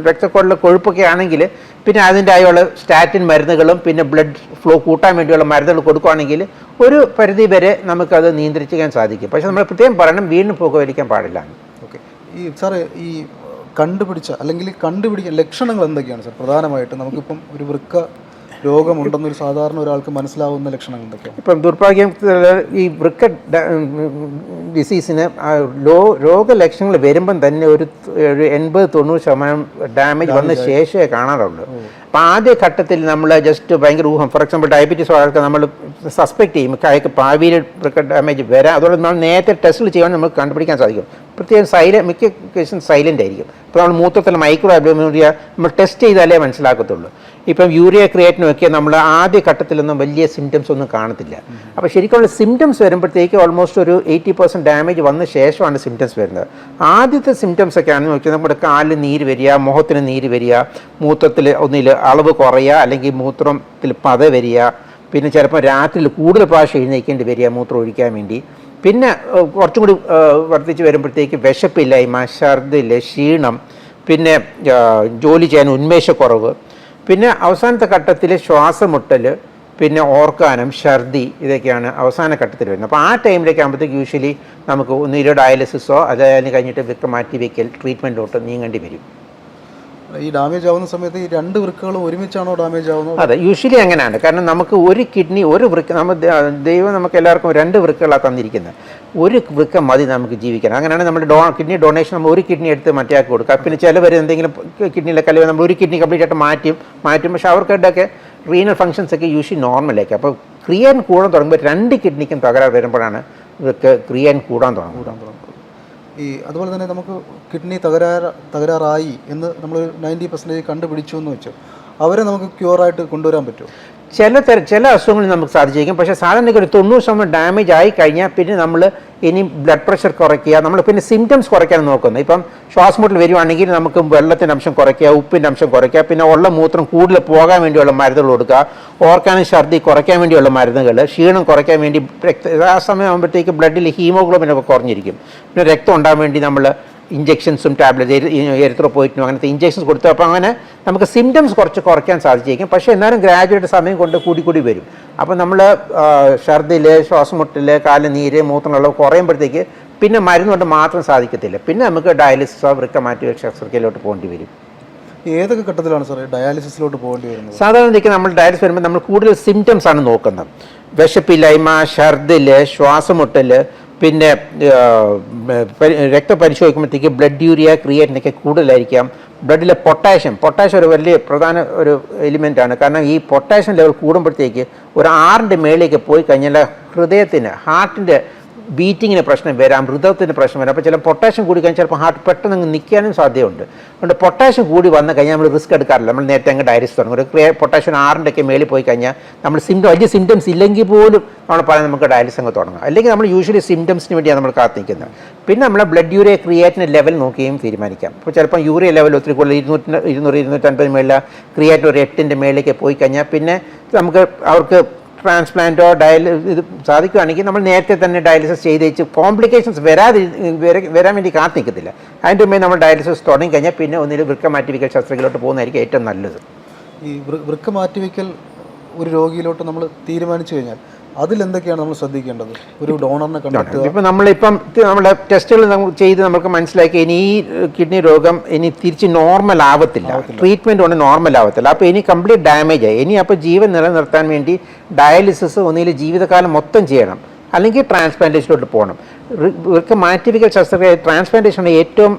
രക്തക്കൊള്ളിൽ കൊഴുപ്പൊക്കെ ആണെങ്കിൽ പിന്നെ അതിൻ്റെ ആയുള്ള സ്റ്റാറ്റിൻ മരുന്നുകളും പിന്നെ ബ്ലഡ് ഫ്ലോ കൂട്ടാൻ വേണ്ടിയുള്ള മരുന്നുകൾ കൊടുക്കുകയാണെങ്കിൽ ഒരു പരിധി വരെ നമുക്കത് നിയന്ത്രിക്കാൻ സാധിക്കും. പക്ഷേ നമ്മൾ പ്രത്യേകം പറയണം, വീണ്ടും പുകവലിക്കാൻ പാടില്ല. ഓക്കെ. ഈ സാറേ, ഈ കണ്ടുപിടിക്കാൻ ലക്ഷണങ്ങൾ എന്തൊക്കെയാണ് സാർ പ്രധാനമായിട്ട്? നമുക്കിപ്പം ഒരു വൃക്ക രോഗമുണ്ടെന്നൊരു സാധാരണ ഒരാൾക്ക് മനസ്സിലാവുന്ന ലക്ഷണങ്ങൾ എന്തൊക്കെയാണ്? ഇപ്പം ദുർഭാഗ്യത്തിൽ ഈ വൃക്ക ഡിസീസിന് രോഗലക്ഷണങ്ങൾ വരുമ്പം തന്നെ ഒരു 80-90% ഡാമേജ് വന്ന ശേഷമേ കാണാറുള്ളൂ. അപ്പോൾ ആദ്യ ഘട്ടത്തിൽ നമ്മൾ ജസ്റ്റ് ഭയങ്കര ഊഹം, ഫോർ എക്സാമ്പിൾ ഡയബറ്റീസ് ഒരാൾക്ക് നമ്മൾ സസ്പെക്ട് ചെയ്യും അയാൾക്ക് ഭാവിയിൽ വൃക്ക ഡാമേജ് വരാം, അതുകൊണ്ട് നമ്മൾ നേരത്തെ ടെസ്റ്റിൽ ചെയ്യാൻ നമുക്ക് കണ്ടുപിടിക്കാൻ സാധിക്കും. പ്രത്യേകം മിക്ക കേസും സൈലൻ്റ് ആയിരിക്കും. ഇപ്പോൾ നമ്മൾ മൂത്രത്തിൽ മൈക്രോ അബ്ഡോമിനൂറിയ നമ്മൾ ടെസ്റ്റ് ചെയ്താലേ മനസ്സിലാക്കത്തുള്ളൂ. ഇപ്പം യൂറിയ ക്രിയേറ്റിനൊക്കെ നമ്മൾ ആദ്യ ഘട്ടത്തിലൊന്നും വലിയ സിംറ്റംസ് ഒന്നും കാണത്തില്ല. അപ്പോൾ ശരിക്കുള്ള സിംറ്റംസ് വരുമ്പോഴത്തേക്ക് ഓൾമോസ്റ്റ് ഒരു 80% ഡാമേജ് വന്ന ശേഷമാണ് സിംറ്റംസ് വരുന്നത്. ആദ്യത്തെ സിംറ്റംസ് ഒക്കെ ആണെന്ന് നോക്കിയാൽ നമ്മുടെ കാലിൽ നീര് വരിക, മുഖത്തിന് നീര് വരിക, മൂത്രത്തിൽ ഒന്നിൽ അളവ് കുറയുക, അല്ലെങ്കിൽ മൂത്രത്തിൽ പത വരിക, പിന്നെ ചിലപ്പോൾ രാത്രിയിൽ കൂടുതൽ പ്രാവശ്യം എഴുന്നേൽക്കേണ്ടി വരിക മൂത്രം ഒഴിക്കാൻ വേണ്ടി. പിന്നെ കുറച്ചും കൂടി വർദ്ധിച്ച് വരുമ്പോഴത്തേക്ക് വിശപ്പില്ലായ്മ, ഛർദ്ദിൽ, ക്ഷീണം, പിന്നെ ജോലി ചെയ്യാൻ ഉന്മേഷക്കുറവ്, പിന്നെ അവസാനത്തെ ഘട്ടത്തിൽ ശ്വാസമുട്ടൽ, പിന്നെ ഓർക്കാനം, ഛർദി, ഇതൊക്കെയാണ് അവസാന ഘട്ടത്തിൽ വരുന്നത്. അപ്പോൾ ആ ടൈമിലേക്ക് ആകുമ്പോഴത്തേക്ക് യൂഷ്വലി നമുക്ക് ഒന്നിലോ ഡയാലിസിസോ അതായത് കഴിഞ്ഞിട്ട് വൃക്ക മാറ്റി വയ്ക്കൽ ട്രീറ്റ്മെൻറ്റിലോട്ട് നീങ്ങേണ്ടി വരും. ഈ ഡാമേജ് ആവുന്ന സമയത്ത് ഈ രണ്ട് വൃക്കകളും ഒരുമിച്ചാണോ ഡാമേജ് ആവുന്നത്? അതെ, യൂഷ്വലി അങ്ങനെയാണ്. കാരണം നമുക്ക് ഒരു കിഡ്നി, ഒരു വൃക്ക, ദൈവം നമുക്ക് എല്ലാവർക്കും 2 വൃക്കകളാണ് തന്നിരിക്കുന്നത്. ഒരു വൃക്ക മതി നമുക്ക് ജീവിക്കാൻ. അങ്ങനെയാണ് നമ്മുടെ കിഡ്നി ഡൊണേഷൻ നമ്മൾ ഒരു കിഡ്നി എടുത്ത് മറ്റേയാൾക്ക് കൊടുക്കുക. പിന്നെ ചിലവർ എന്തെങ്കിലും കിഡ്നിയിലെ കല്ല് നമ്മൾ ഒരു കിഡ്നി കംപ്ലീറ്റ് ആയിട്ട് മാറ്റും. പക്ഷേ അവർക്കിടയൊക്കെ റീനൽ ഫങ്ഷൻസ് ഒക്കെ യൂഷ്വലി നോർമലായിരിക്കും. അപ്പോൾ ക്രിയാൻ കൂടാൻ തുടങ്ങുമ്പോൾ 2 കിഡ്നിക്കും തകരാറ് വരുമ്പോഴാണ് ഇവർക്ക് ക്രിയാൻ കൂടാൻ തുടങ്ങും. അതുപോലെ തന്നെ നമുക്ക് കിഡ്നി തകരാറായി എന്ന് നമ്മൾ 90% കണ്ടുപിടിച്ചു എന്ന് വെച്ചു, അവരെ നമുക്ക് ക്യൂറായിട്ട് കൊണ്ടുവരാൻ പറ്റുമോ? ചില അസുഖങ്ങളിൽ നമുക്ക് സാധിച്ചേക്കും. പക്ഷേ സാധാരണ ഒരു 90% ഡാമേജ് ആയി കഴിഞ്ഞാൽ പിന്നെ നമ്മൾ ഇനി ബ്ലഡ് പ്രഷർ കുറയ്ക്കുക, നമ്മൾ പിന്നെ സിംറ്റംസ് കുറയ്ക്കാൻ നോക്കുന്നത്. ഇപ്പം ശ്വാസമുട്ടൽ വരുവാണെങ്കിൽ നമുക്ക് വെള്ളത്തിൻ്റെ അംശം കുറയ്ക്കുക, ഉപ്പിൻ്റെ അംശം കുറയ്ക്കുക, പിന്നെ ഉള്ള മൂത്രം കൂടുതൽ പോകാൻ വേണ്ടിയുള്ള മരുന്നുകൾ കൊടുക്കുക, ഓർക്കാനും ഛർദി കുറയ്ക്കാൻ വേണ്ടിയുള്ള മരുന്നുകൾ, ക്ഷീണം കുറയ്ക്കാൻ വേണ്ടി ആ സമയമാകുമ്പോഴത്തേക്ക് ബ്ലഡിൽ ഹീമോഗ്ലോബിനൊക്കെ കുറഞ്ഞിരിക്കും. പിന്നെ രക്തം ഉണ്ടാകാൻ വേണ്ടി നമ്മൾ ഇഞ്ചെക്ഷൻസും ടാബ്ലറ്റ് എരിത്രോപോയിറ്റിനും അങ്ങനത്തെ ഇഞ്ചെക്ഷൻസ് കൊടുത്തു. അപ്പോൾ അങ്ങനെ നമുക്ക് സിംറ്റംസ് കുറയ്ക്കാൻ സാധിച്ചേക്കും. പക്ഷേ എന്നാലും ഗ്രാജുവേറ്റ് സമയം കൊണ്ട് കൂടി വരും. അപ്പോൾ നമ്മൾ ഛർദിൽ, ശ്വാസമുട്ടൽ, കാല് നീര്, മൂത്രമുള്ള കുറയുമ്പോഴത്തേക്ക് പിന്നെ മരുന്ന് കൊണ്ട് മാത്രം സാധിക്കത്തില്ല. പിന്നെ നമുക്ക് ഡയാലിസിസോ വൃക്ക മാറ്റി ശസ്ത്രക്രിയയിലോട്ട് പോകേണ്ടി വരും. ഏതൊക്കെ ഘട്ടത്തിലാണ് സാറേ ഡയാലിസിസിലോട്ട് പോകേണ്ടി വരുന്നത്? സാധാരണയ്ക്ക് നമ്മൾ ഡയാലിസിസ് വരുമ്പോൾ നമ്മൾ കൂടുതൽ സിംറ്റംസ് ആണ് നോക്കുന്നത്. വിശപ്പില്ലായ്മ, ഛർദിൽ, ശ്വാസമുട്ടൽ, പിന്നെ രക്തപരിശോധിക്കുമ്പോഴത്തേക്ക് ബ്ലഡ് യൂറിയ ക്രിയേറ്റിനൊക്കെ കൂടുതലായിരിക്കാം. ബ്ലഡിലെ പൊട്ടാഷ്യം ഒരു വലിയ പ്രധാന ഒരു എലിമെൻ്റാണ്. കാരണം ഈ പൊട്ടാഷ്യം ലെവൽ കൂടുമ്പോഴത്തേക്ക് ഒരു 6ൻ്റെ മേളിലേക്ക് പോയി കഴിഞ്ഞാൽ ഹൃദയത്തിന്, ഹാർട്ടിൻ്റെ ബീറ്റിങ്ങിന് പ്രശ്നം വരാം, ഹൃദയത്തിന് പ്രശ്നം വരാം. അപ്പോൾ ചില പൊട്ടാഷ്യം കൂടി കഴിഞ്ഞാൽ ചിലപ്പോൾ ഹാർട്ട് പെട്ടെന്ന് നിൽക്കാനും സാധ്യതയുണ്ട്. അതുകൊണ്ട് പൊട്ടാഷ്യം കൂടി വന്നു കഴിഞ്ഞാൽ നമ്മൾ റിസ്ക് എടുക്കാറില്ല. നമ്മൾ നേരത്തെ അങ്ങ് ഡയലിസിസ് തുടങ്ങും. ഒരു പൊട്ടാഷ്യം 6ൻ്റെ മേളിൽ പോയി കഴിഞ്ഞാൽ നമ്മൾ വലിയ സിംറ്റംസ് ഇല്ലെങ്കിൽ പോലും നമ്മൾ പറയാൻ നമുക്ക് ഡയാലിസിസ് അങ്ങ് തുടങ്ങാം. അല്ലെങ്കിൽ നമ്മൾ യൂഷ്വലി സിംറ്റംസിന് വേണ്ടിയാണ് നമ്മൾ കാത്തു നിൽക്കുന്നത്. പിന്നെ നമ്മൾ ബ്ലഡ് യൂറിയ ക്രിയേറ്റിന് ലെവൽ നോക്കുകയും തീരുമാനിക്കാം. അപ്പോൾ ചിലപ്പോൾ യൂറിയ ലെവൽ ഒത്തിരി കൂടുതൽ 200-250 മേളിൽ ക്രിയേറ്റിന് ഒരു 8ൻ്റെ മേളിലേക്ക് പോയി കഴിഞ്ഞാൽ പിന്നെ നമുക്ക് അവർക്ക് ട്രാൻസ്പ്ലാന്റോ ഇത് സാധിക്കുകയാണെങ്കിൽ നമ്മൾ നേരത്തെ തന്നെ ഡയാലിസിസ് ചെയ്ത് വെച്ച് കോംപ്ലിക്കേഷൻസ് വരാൻ വേണ്ടി കാത്തിക്കത്തില്ല. അതിൻ്റെ മുമ്പേ നമ്മൾ ഡയാലിസിസ് തുടങ്ങി കഴിഞ്ഞാൽ പിന്നെ ഒന്നിൽ വൃക്ക മാറ്റിവെക്കൽ ശസ്ത്രക്രിയയിലോട്ട് പോകുന്നതായിരിക്കും ഏറ്റവും നല്ലത്. ഈ വൃക്ക മാറ്റിവെക്കൽ ഒരു രോഗിയിലോട്ട് നമ്മൾ തീരുമാനിച്ചു കഴിഞ്ഞാൽ അതിലെന്തൊക്കെയാണ് നമ്മൾ ശ്രദ്ധിക്കേണ്ടത്? ഒരു ഡോണറിനെ കണ്ടെത്തുക. ഇപ്പം നമ്മുടെ ടെസ്റ്റുകൾ ചെയ്ത് നമുക്ക് മനസ്സിലാക്കി ഇനി ഈ കിഡ്നി രോഗം ഇനി തിരിച്ച് നോർമൽ ആവത്തില്ല, ട്രീറ്റ്മെൻറ്റ് കൊണ്ട് നോർമൽ ആവത്തില്ല. അപ്പോൾ ഇനി കംപ്ലീറ്റ് ഡാമേജ് ആയി. ഇനി അപ്പോൾ ജീവൻ നിലനിർത്താൻ വേണ്ടി ഡയാലിസിസ് ഒന്നിൽ ജീവിതകാലം മൊത്തം ചെയ്യണം, അല്ലെങ്കിൽ ട്രാൻസ്പ്ലാന്റേഷനിലോട്ട് പോകണം. ഇവർക്ക് മാറ്റിവെക്കൽ ശസ്ത്രക്രിയ ട്രാൻസ്പ്ലാന്റേഷനാണ് ഏറ്റവും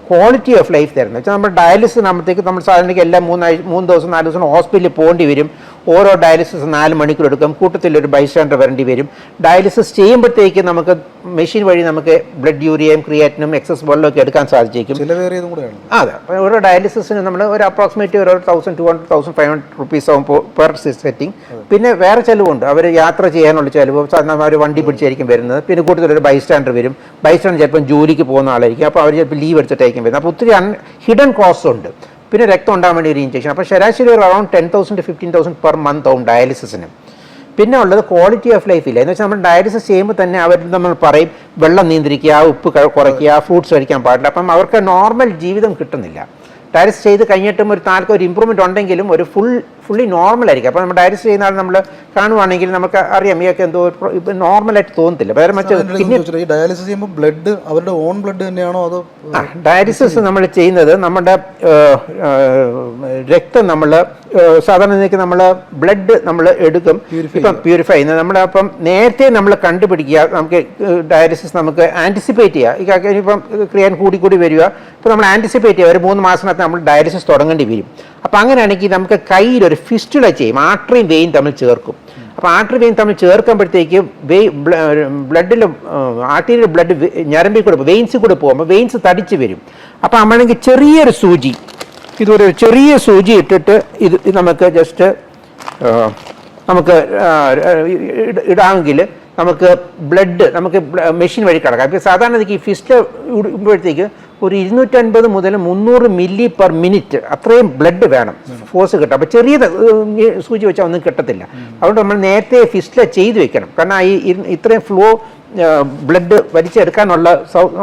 ക്വാളിറ്റി ഓഫ് ലൈഫ് തരുന്നത്. വെച്ചാൽ നമ്മൾ ഡയാലിസിസ് ആകുമ്പോഴത്തേക്ക് നമ്മൾ സാധാരണയ്ക്ക് എല്ലാ 3 ദിവസം 4 ദിവസം ഹോസ്പിറ്റലിൽ പോകേണ്ടി വരും. ഓരോ ഡയാലിസിസ് 4 മണിക്കൂർ എടുക്കും. കൂട്ടത്തിലൊരു ബൈസ്റ്റാൻഡർ വരേണ്ടി വരും. ഡയാലിസിസ് ചെയ്യുമ്പോഴത്തേക്ക് നമുക്ക് മെഷീൻ വഴി നമുക്ക് ബ്ലഡ് യൂറിയയും ക്രിയാറ്റിനും എക്സസ് വെള്ളമൊക്കെ എടുക്കാൻ സാധിച്ചേക്കും. അതെ, ഓരോ ഡയാലിസിസിന് നമ്മൾ ഒരു അപ്രോക്സിമേറ്റ് ഒരു 1200-1500 റുപ്പീസ് ആവും പെർ സെറ്റിംഗ്. പിന്നെ വേറെ ചിലവുണ്ട്. അവർ യാത്ര ചെയ്യാനുള്ള ചിലവ്, സാധാരണ അവർ വണ്ടി പിടിച്ചായിരിക്കും വരുന്നത്. പിന്നെ കൂട്ടത്തിലൊരു ബൈസ്റ്റാൻഡർ വരും. ബൈസ്റ്റാൻഡർ ചിലപ്പം ജോലിക്ക് പോകുന്ന ആളായിരിക്കും. അപ്പോൾ അവർ ചിലപ്പോൾ ലീവ് എടുത്തിട്ടായിരിക്കും വരുന്നത്. അപ്പോൾ ഒത്തിരി ഹിഡൻ കോസ്റ്റ് ഉണ്ട്. പിന്നെ രക്തം ഉണ്ടാകാൻ വേണ്ടി ഒരു ഇഞ്ചക്ഷൻ. അപ്പോൾ ശരാശരി ഒരു അറൗണ്ട് 10,000 to 15,000 പെർ മന്ത് ആവും ഡയാലിസിസിന്. പിന്നെ ഉള്ളത് ക്വാളിറ്റി ഓഫ് ലൈഫ് ഇല്ല. എന്ന് വെച്ചാൽ നമ്മൾ ഡയാലിസിസ് ചെയ്യുമ്പോൾ തന്നെ അവർ നമ്മൾ പറയും വെള്ളം നിയന്ത്രിക്കുക, ഉപ്പ് കുറയ്ക്കുക, ഫ്രൂട്ട്സ് കഴിക്കാൻ പാടില്ല. അപ്പം അവർക്ക് നോർമൽ ജീവിതം കിട്ടുന്നില്ല. ഡയാലിസിസ് ചെയ്ത് കഴിഞ്ഞിട്ടും ഒരു ഒരു ഇമ്പ്രൂവ്മെൻറ്റ് ഉണ്ടെങ്കിലും ഒരു ഫുള്ളി നോർമലായിരിക്കും. അപ്പോൾ നമ്മൾ ഡയാലിസിസ് ചെയ്യുന്ന ആൾ നമ്മൾ കാണുവാണെങ്കിൽ നമുക്ക് അറിയാം ഇയൊക്കെ എന്തോ നോർമലായിട്ട് തോന്നത്തില്ല. വേറെ ഡയാലിസിസ് ചെയ്യുമ്പോൾ ബ്ലഡ് അവരുടെ ഓൺ ബ്ലഡ് തന്നെയാണോ അതോ? ഡയാലിസിസ് നമ്മൾ ചെയ്യുന്നത് നമ്മുടെ രക്തം നമ്മൾ സാധാരണ നമ്മൾ ബ്ലഡ് നമ്മൾ എടുക്കും, ഇപ്പം പ്യൂരിഫൈ ചെയ്യുന്നത് നമ്മൾ. അപ്പം നേരത്തെ നമ്മൾ കണ്ടുപിടിക്കുക, നമുക്ക് ഡയാലിസിസ് നമുക്ക് ആൻറ്റിസിപ്പേറ്റ് ചെയ്യുക. ഇനിയിപ്പം ക്രിയാൻ കൂടി വരിക. ഇപ്പോൾ നമ്മൾ ആൻറ്റിസിപ്പേറ്റ് ചെയ്യുക, ഒരു 3 മാസത്തിനകത്ത് നമ്മൾ ഡയാലിസിസ് തുടങ്ങേണ്ടി വരും. അപ്പോൾ അങ്ങനെയാണെങ്കിൽ നമുക്ക് കയ്യിലൊരു ഫിസ്റ്റുല ചെയ്യും, ആർട്ടറിയും വെയിൻ തമ്മിൽ ചേർക്കും. അപ്പോൾ ആർട്ടറി വെയിൻ തമ്മിൽ ചേർക്കുമ്പോഴത്തേക്ക് ബ്ലഡിൽ ആർട്ടറിയിൽ ബ്ലഡ് ഞരമ്പിൽ കൂടെ വെയിൻസിൽ കൂടെ പോകുമ്പോൾ വെയിൻസ് തടിച്ച് വരും. അപ്പോൾ നമ്മളെങ്കിൽ ചെറിയൊരു സൂചി, ഇതൊരു ചെറിയ സൂചി ഇട്ടിട്ട് ഇത് നമുക്ക് ജസ്റ്റ് നമുക്ക് ഇടാമെങ്കിൽ നമുക്ക് ബ്ലഡ് നമുക്ക് മെഷീൻ വഴി കിടക്കാം. ഇപ്പോൾ സാധാരണ ഈ ഫിസ്റ്റ് ഇടുമ്പോഴത്തേക്ക് ഒരു 250 മുതൽ 300 മില്ലി പെർ മിനിറ്റ് അത്രയും ബ്ലഡ് വേണം ഫോഴ്സ് കിട്ടും. അപ്പോൾ ചെറിയ സൂചി വെച്ചാൽ ഒന്നും കിട്ടത്തില്ല. അതുകൊണ്ട് നമ്മൾ നേരത്തെ ഫിസ്റ്റില ചെയ്ത് വെക്കണം. കാരണം ഈ ഇത്രയും ഫ്ലോ ബ്ലഡ് വലിച്ചെടുക്കാനുള്ള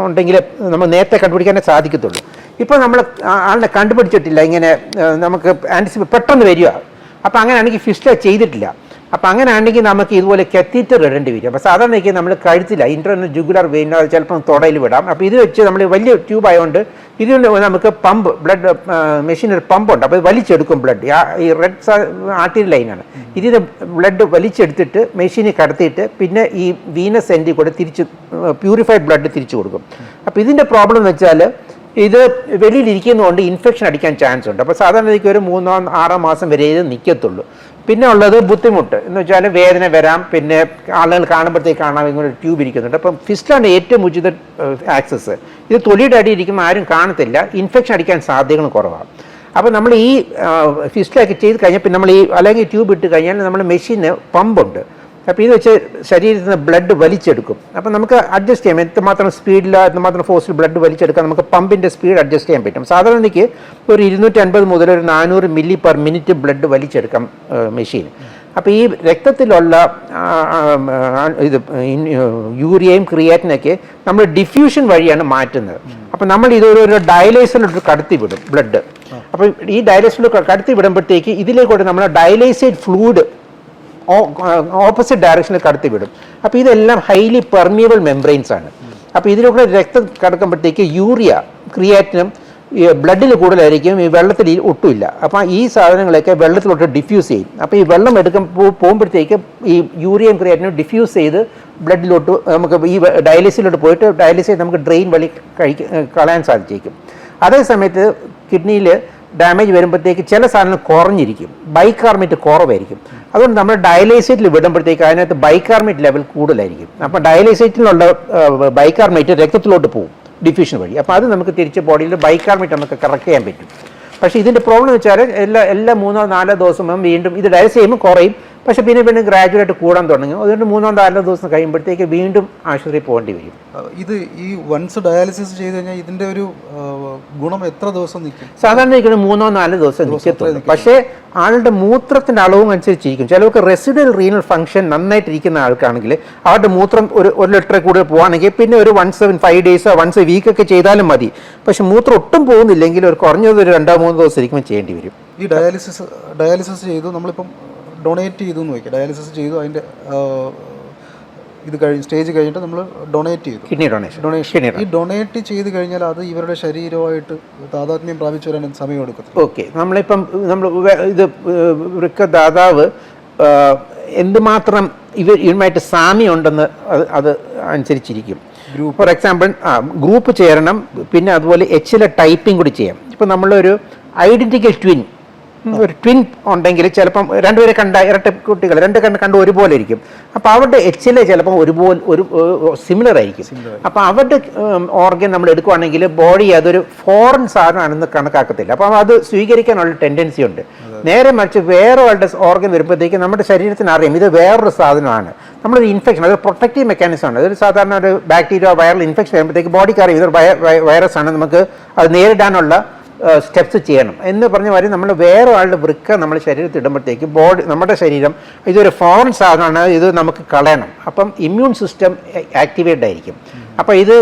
ഉണ്ടെങ്കിൽ നമ്മൾ നേരത്തെ കണ്ടുപിടിക്കാനേ സാധിക്കത്തുള്ളൂ. ഇപ്പോൾ നമ്മൾ ആളിനെ കണ്ടുപിടിച്ചിട്ടില്ല, ഇങ്ങനെ നമുക്ക് പെട്ടെന്ന് വരിക. അപ്പോൾ അങ്ങനെയാണെങ്കിൽ ഫിസ്റ്റില ചെയ്തിട്ടില്ല. അപ്പോൾ അങ്ങനെയാണെങ്കിൽ നമുക്ക് ഇതുപോലെ കത്തീറ്റർ ഇടേണ്ടി വരും. അപ്പോൾ സാധാരണയ്ക്ക് നമ്മൾ കഴുത്തില്ല, ഇൻ്റർനൽ ജുഗുലർ വെയിൻ, അത് ചിലപ്പം തുടയിൽ വിടാം. അപ്പോൾ ഇത് വെച്ച് നമ്മൾ വലിയ ട്യൂബ് ആയതുകൊണ്ട് ഇതിന് നമുക്ക് പമ്പ് ബ്ലഡ് മെഷീൻ ഒരു പമ്പുണ്ട്. അപ്പോൾ ഇത് വലിച്ചെടുക്കും ബ്ലഡ്. ഈ റെഡ് ആർട്ടറി ലൈനാണ്. ഇതിന് ബ്ലഡ് വലിച്ചെടുത്തിട്ട് മെഷീനിൽ കടത്തിയിട്ട് പിന്നെ ഈ വീനസ് എൻഡിൽ കൂടെ തിരിച്ച് പ്യൂരിഫൈഡ് ബ്ലഡ് തിരിച്ചു കൊടുക്കും. അപ്പോൾ ഇതിൻ്റെ പ്രോബ്ലം എന്ന് വെച്ചാൽ ഇത് വെളിയിലിരിക്കുന്നതുകൊണ്ട് ഇൻഫെക്ഷൻ അടിക്കാൻ ചാൻസ് ഉണ്ട്. അപ്പോൾ സാധാരണ ഒരു 3-6 മാസം വരെ ഇത് നിൽക്കത്തുള്ളൂ. പിന്നെ ഉള്ളത് ബുദ്ധിമുട്ട് എന്ന് വെച്ചാൽ വേദന വരാം, പിന്നെ ആളുകൾ കാണുമ്പോഴത്തേക്ക് കാണാൻ ഇങ്ങനെ ട്യൂബ് ഇരിക്കുന്നുണ്ട്. അപ്പം ഫിസ്റ്റിലാണ് ഏറ്റവും ഉചിത ആക്സസ്. ഇത് തൊലിയുടെ അടി ഇരിക്കുമ്പോൾ ആരും കാണത്തില്ല, ഇൻഫെക്ഷൻ അടിക്കാൻ സാധ്യതകൾ കുറവാണ്. അപ്പോൾ നമ്മൾ ഈ ഫിസ്റ്റിലൊക്കെ ചെയ്ത് കഴിഞ്ഞാൽ പിന്നെ നമ്മൾ ഈ അല്ലെങ്കിൽ ട്യൂബ് ഇട്ട് കഴിഞ്ഞാൽ നമ്മൾ മെഷീന് പമ്പുണ്ട്. അപ്പോൾ ഇത് വെച്ച് ശരീരത്തിൽ നിന്ന് ബ്ലഡ് വലിച്ചെടുക്കും. അപ്പോൾ നമുക്ക് അഡ്ജസ്റ്റ് ചെയ്യാം, എത്രമാത്രം സ്പീഡിൽ എത്രമാത്രം ഫോഴ്സിൽ ബ്ലഡ് വലിച്ചെടുക്കാൻ നമുക്ക് പമ്പിൻ്റെ സ്പീഡ് അഡ്ജസ്റ്റ് ചെയ്യാൻ പറ്റും. സാധാരണയ്ക്ക് ഒരു 250 മുതൽ ഒരു 400 മില്ലി പെർ മിനിറ്റ് ബ്ലഡ് വലിച്ചെടുക്കാം മെഷീൻ. അപ്പോൾ ഈ രക്തത്തിലുള്ള ഇത് യൂറിയയും ക്രിയാറ്റിനൊക്കെ നമ്മൾ ഡിഫ്യൂഷൻ വഴിയാണ് മാറ്റുന്നത്. അപ്പോൾ നമ്മൾ ഇതൊരു ഡയലൈസറിലോട്ട് കടത്തി വിടും ബ്ലഡ്. അപ്പോൾ ഈ ഡയലൈസറിലോട്ട് കടത്തി വിടുമ്പോഴത്തേക്ക് ഇതിലേക്കൂടെ നമ്മൾ ഡയലൈസേറ്റ് ഫ്ലൂയിഡ് ഓപ്പോസിറ്റ് ഡയറക്ഷനിൽ കടത്തി വിടും. അപ്പോൾ ഇതെല്ലാം ഹൈലി പെർമിയബിൾ മെംബ്രെയിൻസ് ആണ്. അപ്പോൾ ഇതിലൂടെ രക്തം കടക്കുമ്പോഴത്തേക്ക് യൂറിയ ക്രിയാറ്റിനും ബ്ലഡിൽ കൂടുതലായിരിക്കും, ഈ വെള്ളത്തിൽ ഒട്ടുമില്ല. അപ്പോൾ ഈ സാധനങ്ങളൊക്കെ വെള്ളത്തിലോട്ട് ഡിഫ്യൂസ് ചെയ്യും. അപ്പോൾ ഈ വെള്ളം പോകുമ്പോഴത്തേക്ക് ഈ യൂറിയയും ക്രിയാറ്റിനും ഡിഫ്യൂസ് ചെയ്ത് ബ്ലഡിലോട്ട് നമുക്ക് ഈ ഡയാലിസിലോട്ട് പോയിട്ട് ഡയാലിസിസ് ചെയ്ത് നമുക്ക് ഡ്രെയിൻ വഴി കളയാൻ സാധിച്ചേക്കും. അതേ സമയത്ത് കിഡ്നിയിൽ ഡാമേജ് വരുമ്പോഴത്തേക്ക് ചില സാധനങ്ങൾ കുറഞ്ഞിരിക്കും, ബൈകാർബണേറ്റ് കുറവായിരിക്കും. അതുകൊണ്ട് നമ്മൾ ഡയലൈസേറ്റിൽ വിടുമ്പോഴത്തേക്ക് അതിനകത്ത് ബൈകാർബണേറ്റ് ലെവൽ കൂടുതലായിരിക്കും. അപ്പോൾ ഡയലൈസേറ്റിലുള്ള ബൈകാർബണേറ്റ് രക്തത്തിലോട്ട് പോകും ഡിഫ്യൂഷൻ വഴി. അപ്പോൾ അത് നമുക്ക് തിരിച്ച് ബോഡിയിൽ ബൈകാർബണേറ്റ് നമുക്ക് കറക്റ്റ് ചെയ്യാൻ പറ്റും. പക്ഷേ ഇതിൻ്റെ പ്രോബ്ലം എന്ന് വെച്ചാൽ എല്ലാ 3-4 ദിവസം വീണ്ടും ഇത് ഡയലൈസ് ചെയ്യുമ്പോൾ കുറയും, പക്ഷേ പിന്നെ ഗ്രാജുവലായിട്ട് കൂടാൻ തുടങ്ങും. അതുകൊണ്ട് 3-4 ദിവസം കഴിയുമ്പോഴത്തേക്ക് വീണ്ടും ആശുപത്രിയിൽ പോകേണ്ടി വരും. ഇത് ഈ വൺസ് ഡയാലിസിസ് ചെയ്ത് കഴിഞ്ഞാൽ ഇതിൻ്റെ ഒരു ഗുണം എത്ര ദിവസം നിൽക്കും? സാധാരണ 3-4 ദിവസം നിൽക്കത്തുള്ളൂ. പക്ഷേ ആളുടെ മൂത്രത്തിൻ്റെ അളവും അനുസരിച്ചിരിക്കും. ചിലർക്ക് റെസിഡൽ റീനൽ ഫംഗ്ഷൻ നന്നായിട്ടിരിക്കുന്ന ആൾക്കാണെങ്കിൽ അവരുടെ മൂത്രം ഒരു ലിറ്ററിൽ കൂടുതൽ പോകുകയാണെങ്കിൽ പിന്നെ ഒരു 5 ഡേയ്സോ വൺസ് വീക്കൊക്കെ ചെയ്താലും മതി. പക്ഷെ മൂത്രം ഒട്ടും പോകുന്നില്ലെങ്കിൽ ഒരു കുറഞ്ഞത് ഒരു 2-3 ദിവസം ഇരിക്കുമ്പോൾ ചെയ്യേണ്ടി വരും. ഈ ഡയാലിസിസ് ചെയ്തു, നമ്മളിപ്പം ഡൊണേറ്റ് ചെയ്തു എന്ന് വയ്ക്കുക, ഡയാലിസിസ് ചെയ്തു, അതിൻ്റെ ഇത് സ്റ്റേജ് കഴിഞ്ഞിട്ട് നമ്മൾ ഡൊണേറ്റ് ചെയ്തു, കിഡ്നി ഡൊണേഷൻ. ഈ ഡൊണേറ്റ് ചെയ്ത് കഴിഞ്ഞാൽ അത് ഇവരുടെ ശരീരമായിട്ട് താതാത്മ്യം പ്രാപിച്ചു വരാൻ സമയമെടുക്കും. ഓക്കെ, നമ്മൾ ഇത് വൃക്കദാതാവ് എന്തുമാത്രം ഇവരുമായിട്ട് സാമ്യമുണ്ടെന്ന് അത് അനുസരിച്ചിരിക്കും. ഫോർ എക്സാമ്പിൾ ഗ്രൂപ്പ് ചേരണം, പിന്നെ അതുപോലെ എച്ചിലെ ടൈപ്പിംഗ് കൂടി ചെയ്യാം. ഇപ്പം നമ്മളൊരു ഐഡൻറ്റിക്കൽ ട്വിൻ ഉണ്ടെങ്കിൽ ചിലപ്പം രണ്ടുപേരെ ഇരട്ട കുട്ടികൾ കണ്ട് ഒരുപോലെ ഇരിക്കും. അപ്പോൾ അവരുടെ എച്ചിലെ ചിലപ്പം ഒരു സിമിലർ ആയിരിക്കും. അപ്പോൾ അവരുടെ ഓർഗൻ നമ്മൾ എടുക്കുകയാണെങ്കിൽ ബോഡി അതൊരു ഫോറിൻ സാധനമാണെന്ന് കണക്കാക്കത്തില്ല. അപ്പോൾ അത് സ്വീകരിക്കാനുള്ള ടെൻഡൻസി ഉണ്ട്. നേരെ മറിച്ച് വേറെ ആളുടെ ഓർഗൻ വരുമ്പോഴത്തേക്ക് നമ്മുടെ ശരീരത്തിന് അറിയാം ഇത് വേറൊരു സാധനമാണ്. നമ്മളൊരു ഇൻഫെക്ഷൻ, അതൊരു പ്രൊട്ടക്റ്റീവ് മെക്കാനിസം ആണ്. അതൊരു സാധാരണ ഒരു ബാക്ടീരിയ വൈറൽ ഇൻഫെക്ഷൻ വരുമ്പോഴത്തേക്ക് ബോഡിക്ക് അറിയാം ഇതൊരു വൈറസ് ആണ്, നമുക്ക് അത് നേരിടാനുള്ള സ്റ്റെപ്സ് ചെയ്യണം എന്ന് പറഞ്ഞ മാതിരി നമ്മൾ വേറെ ആളുടെ വൃക്ക നമ്മുടെ ശരീരത്തിൽ ഇടുമ്പോഴത്തേക്ക് നമ്മുടെ ശരീരം ഇതൊരു ഫോറിൻ സാധനമാണ്, ഇത് നമുക്ക് കളയണം. അപ്പം ഇമ്മ്യൂൺ സിസ്റ്റം ആക്ടിവേറ്റ് ആയിരിക്കും. അപ്പോൾ ഇത്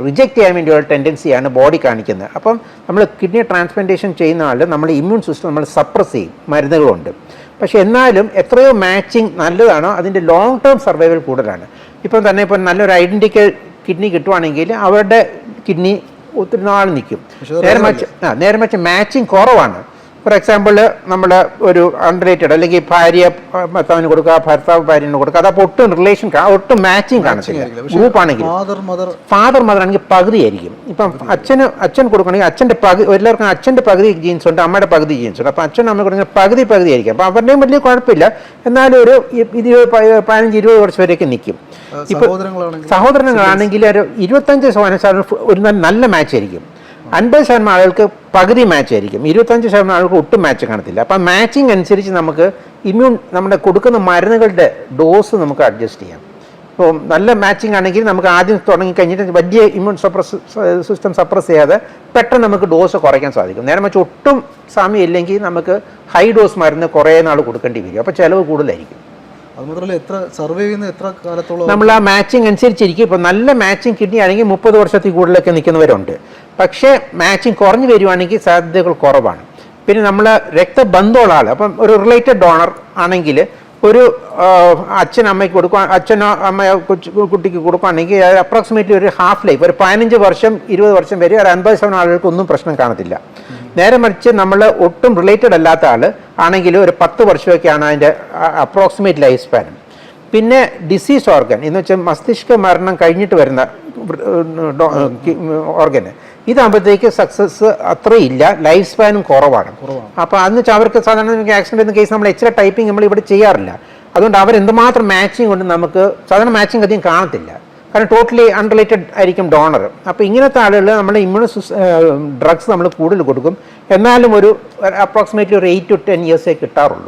റിജക്റ്റ് ചെയ്യാൻ വേണ്ടിയുള്ള ടെൻഡൻസിയാണ് ബോഡി കാണിക്കുന്നത്. അപ്പം നമ്മൾ കിഡ്നി ട്രാൻസ്പ്ലാന്റേഷൻ ചെയ്യുന്ന ആൾ നമ്മൾ ഇമ്മ്യൂൺ സിസ്റ്റം നമ്മൾ സപ്രസ് ചെയ്യും, മരുന്നുകളുണ്ട്. പക്ഷേ എന്നാലും എത്രയോ മാച്ചിങ് നല്ലതാണോ അതിൻ്റെ ലോങ് ടേം സർവൈവൽ കൂടുതലാണ്. ഇപ്പം നല്ലൊരു ഐഡൻറ്റിക്കൽ കിഡ്നി കിട്ടുവാണെങ്കിൽ അവരുടെ കിഡ്നി ഒത്തിരി നാൾ നിൽക്കും. നേരെ മറിച്ച് മാച്ചിങ് കുറവാണ്. ഫോർ എക്സാമ്പിൾ നമ്മൾ ഒരു അൺറിലേറ്റഡ് അല്ലെങ്കിൽ ഭാര്യ ഭർത്താവിന് കൊടുക്കുക, ഭർത്താവ് ഭാര്യന് കൊടുക്കുക, അതപ്പോൾ ഒട്ടും റിലേഷൻ ഒട്ടും മാച്ചിങ് കാണത്തില്ല. ഗ്രൂപ്പ് ആണെങ്കിൽ ഫാദർ മദർ ആണെങ്കിൽ പകുതി ആയിരിക്കും. ഇപ്പം അച്ഛൻ കൊടുക്കണമെങ്കിൽ അച്ഛൻ്റെ പകുതി, എല്ലാവർക്കും അച്ഛൻ്റെ പകുതി ജീൻസ് ഉണ്ട്, അമ്മയുടെ പകുതി ജീൻസ് ഉണ്ട്. അപ്പം അച്ഛൻ അമ്മ കൊടുക്കുന്ന പകുതി ആയിരിക്കും. അപ്പം അവരുടെയും വലിയ കുഴപ്പമില്ല, എന്നാലും ഒരു 15-20 വർഷം വരെയൊക്കെ നിൽക്കും. ഇപ്പൊ സഹോദരങ്ങളാണെങ്കിൽ ഒരു 25% ഒരു നല്ല മാച്ച് ആയിരിക്കും. 50% ആളുകൾക്ക് പകുതി മാച്ച് ആയിരിക്കും, 25% ആളുകൾക്ക് ഒട്ടും മാച്ച് കാണത്തില്ല. അപ്പം മാച്ചിങ് അനുസരിച്ച് നമുക്ക് നമ്മുടെ കൊടുക്കുന്ന മരുന്നുകളുടെ ഡോസ് നമുക്ക് അഡ്ജസ്റ്റ് ചെയ്യാം. ഇപ്പോൾ നല്ല മാച്ചിങ് ആണെങ്കിൽ നമുക്ക് ആദ്യം തുടങ്ങിക്കഴിഞ്ഞിട്ട് വലിയ ഇമ്മ്യൂൺ സിസ്റ്റം സപ്രസ് ചെയ്യാതെ പെട്ടെന്ന് നമുക്ക് ഡോസ് കുറയ്ക്കാൻ സാധിക്കും. നേരെ മറിച്ച് ഒട്ടും സാമ്യം ഇല്ലെങ്കിൽ നമുക്ക് ഹൈ ഡോസ് മരുന്ന് കുറേ നാൾ കൊടുക്കേണ്ടി വരും. അപ്പോൾ ചിലവ് കൂടുതലായിരിക്കും. അതുമാത്രമല്ല എത്ര സർവേ ചെയ്യുന്ന എത്ര കാലത്തോളം നമ്മൾ ആ മാച്ചിങ് അനുസരിച്ചിരിക്കും. ഇപ്പോൾ നല്ല മാച്ചിങ് കിട്ടിയാണെങ്കിൽ 30 വർഷത്തിൽ കൂടുതലൊക്കെ നിൽക്കുന്നവരുണ്ട്. പക്ഷേ മാച്ചിങ് കുറഞ്ഞു വരുവാണെങ്കിൽ സാധ്യതകൾ കുറവാണ്. പിന്നെ നമ്മൾ രക്തബന്ധമുള്ള ആൾ, അപ്പം ഒരു റിലേറ്റഡ് ഡോണർ ആണെങ്കിൽ ഒരു അച്ഛൻ അമ്മയ്ക്ക് കൊടുക്കുക, അച്ഛനോ അമ്മയോ കുട്ടിക്ക് കൊടുക്കുകയാണെങ്കിൽ അപ്രോക്സിമേറ്റ്ലി ഒരു ഹാഫ് ലൈഫ്, ഒരു 15 വർഷം 20 വർഷം വരെ ഒരു 50% ആളുകൾക്ക് ഒന്നും പ്രശ്നം കാണത്തില്ല. നേരെ മറിച്ച് നമ്മൾ ഒട്ടും റിലേറ്റഡ് അല്ലാത്ത ആൾ ആണെങ്കിൽ ഒരു 10 വർഷമൊക്കെയാണ് അതിൻ്റെ അപ്രോക്സിമേറ്റ് ലൈഫ് സ്പാൻ. പിന്നെ ഡിസീസ് ഓർഗൻ എന്ന് വെച്ചാൽ മസ്തിഷ്ക മരണം കഴിഞ്ഞിട്ട് വരുന്ന ഓർഗന്, ഇതാകുമ്പോഴത്തേക്ക് സക്സസ് അത്രയില്ല, ലൈഫ് സ്പാനും കുറവാണ്. അപ്പോൾ അതെന്ന് വെച്ചാൽ അവർക്ക് സാധാരണ ആക്സിഡൻറ്റ് എന്ന കേസ് നമ്മൾ എക്സ്ട്രാ ടൈപ്പിംഗ് നമ്മൾ ഇവിടെ ചെയ്യാറില്ല. അതുകൊണ്ട് അവരെന്തുമാത്രം മാച്ചിങ് കൊണ്ട് നമുക്ക് സാധാരണ മാച്ചിങ് അധികം കാണത്തില്ല, കാരണം ടോട്ടലി അൺറിലേറ്റഡ് ആയിരിക്കും ഡോണർ. അപ്പോൾ ഇങ്ങനത്തെ ആളുകൾ നമ്മൾ ഇമ്മ്യൂണോ ഡ്രഗ്സ് നമ്മൾ കൂടുതൽ കൊടുക്കും, എന്നാലും ഒരു അപ്രോക്സിമേറ്റ്ലി ഒരു 8 to 10 ഇയേഴ്സേ കിട്ടാറുള്ളൂ.